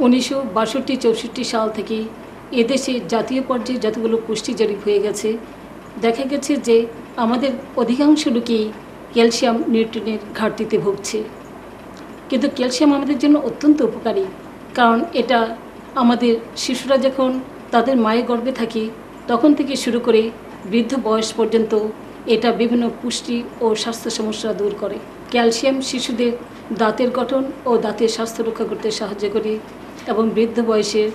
1962-64 সাল থেকে এদেশে জাতীয় পর্যায়ে যতগুলো পুষ্টি জরিপ হয়ে গেছে, দেখা গেছে যে আমাদের অধিকাংশ লোকই ক্যালসিয়াম নিউট্রিয়েন্টের ঘাটতিতে ভুগছে। কিন্তু ক্যালসিয়াম আমাদের জন্য অত্যন্ত উপকারী, কারণ এটা আমাদের শিশুরা যখন তাদের মায়ের গর্ভে থাকে তখন থেকে শুরু করে বৃদ্ধ বয়স পর্যন্ত এটা বিভিন্ন পুষ্টি ও স্বাস্থ্য সমস্যা দূর করে। ক্যালসিয়াম শিশুদের দাঁতের গঠন ও দাঁতের স্বাস্থ্য রক্ষা করতে সাহায্য করে এবং বৃদ্ধ বয়সের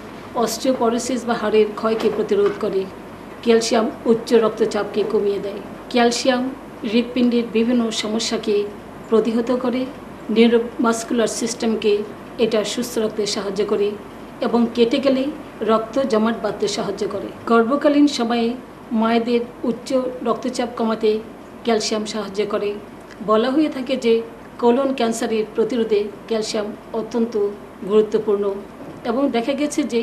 অস্টিওপরোসিস বা হাড়ের ক্ষয়কে প্রতিরোধ করে। ক্যালসিয়াম উচ্চ রক্তচাপকে কমিয়ে দেয়। ক্যালসিয়াম হৃৎপিণ্ডের বিভিন্ন সমস্যাকে প্রতিহত করে, নিউরোমাস্কুলার সিস্টেমকে এটা সুস্থ রাখতে সাহায্য করে এবং কেটে গেলে রক্ত জমাট বাঁধতে সাহায্য করে। গর্ভকালীন সময়ে মায়েদের উচ্চ রক্তচাপ কমাতে ক্যালসিয়াম সাহায্য করে। বলা হয়ে থাকে যে কোলন ক্যান্সারের প্রতিরোধে ক্যালসিয়াম অত্যন্ত গুরুত্বপূর্ণ এবং দেখা গেছে যে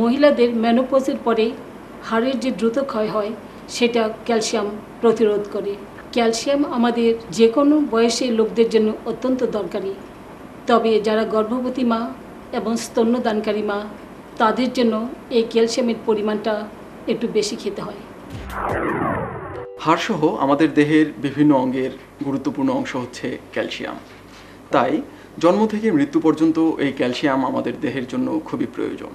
মহিলাদের মেনোপজের পরে হাড়ের যে দ্রুত ক্ষয় হয় সেটা ক্যালসিয়াম প্রতিরোধ করে। ক্যালসিয়াম আমাদের যে কোনো বয়সের লোকদের জন্য অত্যন্ত দরকারি, তবে যারা গর্ভবতী মা এবং স্তন্যদানকারী মা তাদের জন্য এই ক্যালসিয়ামের পরিমাণটা একটু বেশি খেতে হয়। হাড়সহ আমাদের দেহের বিভিন্ন অঙ্গের গুরুত্বপূর্ণ অংশ হচ্ছে ক্যালসিয়াম। তাই জন্ম থেকে মৃত্যু পর্যন্ত এই ক্যালসিয়াম আমাদের দেহের জন্য খুবই প্রয়োজন।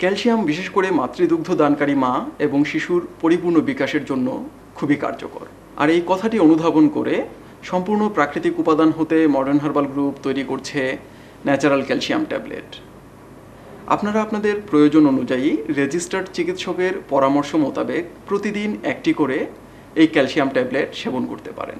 ক্যালসিয়াম বিশেষ করে মাতৃদুগ্ধ দানকারী মা এবং শিশুর পরিপূর্ণ বিকাশের জন্য খুবই কার্যকর। আর এই কথাটি অনুধাবন করে সম্পূর্ণ প্রাকৃতিক উপাদান হতে মডার্ন হার্বাল গ্রুপ তৈরি করছে ন্যাচারাল ক্যালসিয়াম ট্যাবলেট। আপনারা আপনাদের প্রয়োজন অনুযায়ী রেজিস্টার্ড চিকিৎসকের পরামর্শ মোতাবেক প্রতিদিন একটি করে এই ক্যালসিয়াম ট্যাবলেট সেবন করতে পারেন।